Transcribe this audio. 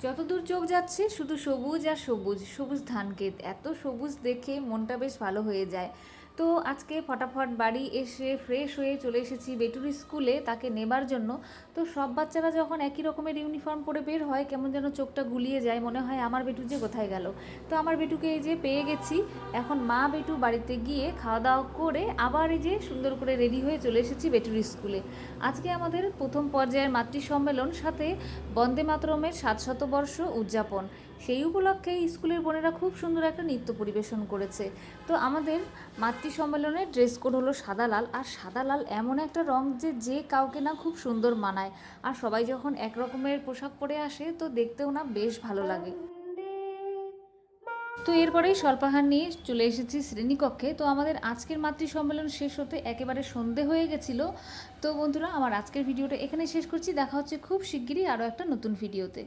যতদূর চোখ যাচ্ছে শুধু সবুজ আর সবুজ, সবুজ ধানক্ষেত, এত সবুজ দেখে মনটা বেশ ভালো হয়ে যায়। তো আজকে ফটাফট বাড়ি এসে ফ্রেশ হয়ে চলে এসেছি বেটুর স্কুলে তাকে নেবার জন্য। তো সব বাচ্চারা যখন একই রকমের ইউনিফর্ম পরে বের হয় কেমন যেন চোখটা গুলিয়ে যায়, মনে হয় আমার বেটু যে কোথায় গেল। তো আমার বেটুকে এই যে পেয়ে গেছি। এখন মা বেটু বাড়িতে গিয়ে খাওয়া দাওয়া করে আবার এই যে সুন্দর করে রেডি হয়ে চলে এসেছি বেটুর স্কুলে। আজকে আমাদের প্রথম পর্যায়ের মাতৃ সম্মেলন, সাথে বন্দে মাতরমের ৭০০ বর্ষ উদযাপন। সেই উপলক্ষে স্কুলের বোনেরা খুব সুন্দর একটা নৃত্য পরিবেশন করেছে। তো আমাদের মাতৃ সম্মেলনের ড্রেস কোড হলো সাদা লাল, আর সাদা লাল এমন একটা রং যে যে কাউকে না খুব সুন্দর মানায়। আর সবাই যখন এক রকমের পোশাক পরে আসে তো দেখতেও না বেশ ভালো লাগে। তো এরপরেই স্বল্পাহার নিয়ে চলে এসেছি শ্রেণীকক্ষে। তো আমাদের আজকের মাতৃ সম্মেলন শেষ হতে একেবারে সন্ধে হয়ে গেছিলো। তো বন্ধুরা, আমার আজকের ভিডিওটা এখানে শেষ করছি। দেখা হচ্ছে খুব শিগগিরই আরও একটা নতুন ভিডিওতে।